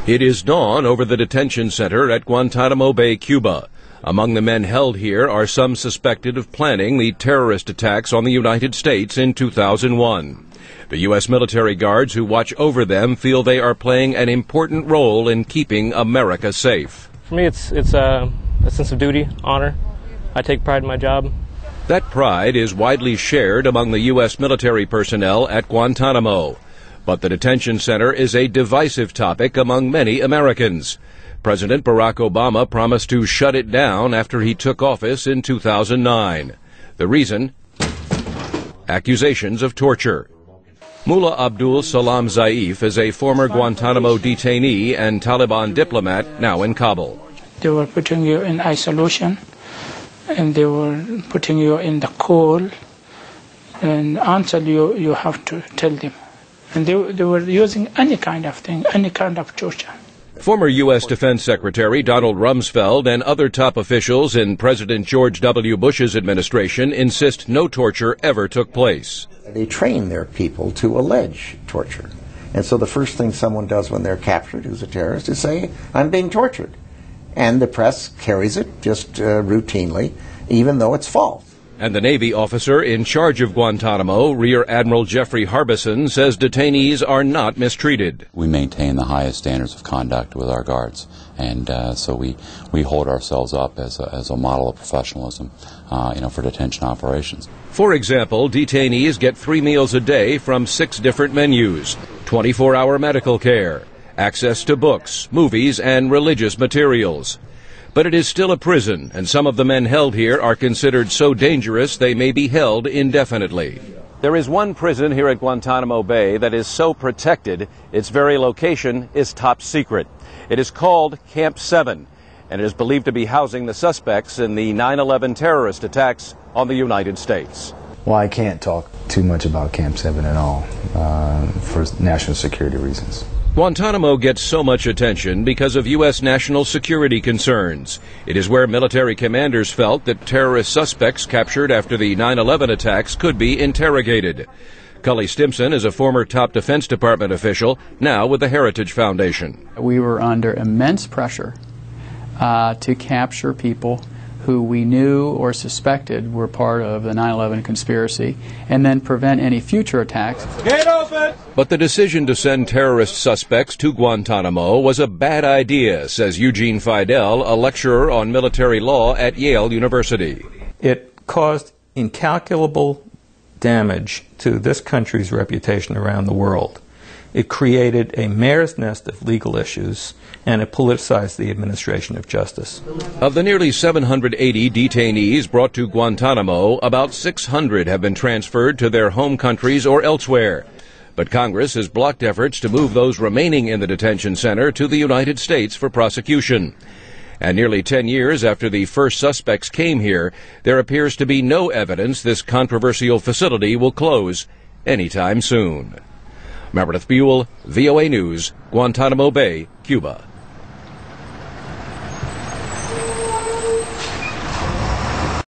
It is dawn over the detention center at Guantanamo Bay, Cuba. Among the men held here are some suspected of planning the terrorist attacks on the United States in 2001. The U.S. military guards who watch over them feel they are playing an important role in keeping America safe. For me, it's a sense of duty, honor. I take pride in my job. That pride is widely shared among the U.S. military personnel at Guantanamo. But the detention center is a divisive topic among many Americans. President Barack Obama promised to shut it down after he took office in 2009. The reason? Accusations of torture. Mullah Abdul Salam Zaif is a former Guantanamo detainee and Taliban diplomat now in Kabul. They were putting you in isolation, and they were putting you in the cold, and until you have to tell them. And they were using any kind of thing, any kind of torture. Former U.S. Defense Secretary Donald Rumsfeld and other top officials in President George W. Bush's administration insist no torture ever took place. They train their people to allege torture. And so the first thing someone does when they're captured who's a terrorist is say, I'm being tortured. And the press carries it just routinely, even though it's false. And the Navy officer in charge of Guantanamo, Rear Admiral Jeffrey Harbison, says detainees are not mistreated. We maintain the highest standards of conduct with our guards, and so we hold ourselves up as a model of professionalism, for detention operations. For example, detainees get 3 meals a day from 6 different menus, 24-hour medical care, access to books, movies, and religious materials. But it is still a prison, and some of the men held here are considered so dangerous they may be held indefinitely. There is one prison here at Guantanamo Bay that is so protected, its very location is top secret. It is called Camp 7, and it is believed to be housing the suspects in the 9/11 terrorist attacks on the United States. Well, I can't talk too much about Camp 7 at all, for national security reasons. Guantanamo gets so much attention because of U.S. national security concerns. It is where military commanders felt that terrorist suspects captured after the 9/11 attacks could be interrogated. Cully Stimson is a former top Defense Department official, now with the Heritage Foundation. We were under immense pressure to capture people who we knew or suspected were part of the 9/11 conspiracy, and then prevent any future attacks. Get open! But the decision to send terrorist suspects to Guantanamo was a bad idea, says Eugene Fidel, a lecturer on military law at Yale University. It caused incalculable damage to this country's reputation around the world. It created a mare's nest of legal issues, and it politicized the administration of justice. Of the nearly 780 detainees brought to Guantanamo, about 600 have been transferred to their home countries or elsewhere. But Congress has blocked efforts to move those remaining in the detention center to the United States for prosecution. And nearly 10 years after the first suspects came here, there appears to be no evidence this controversial facility will close anytime soon. Meredith Buell, VOA News, Guantanamo Bay, Cuba.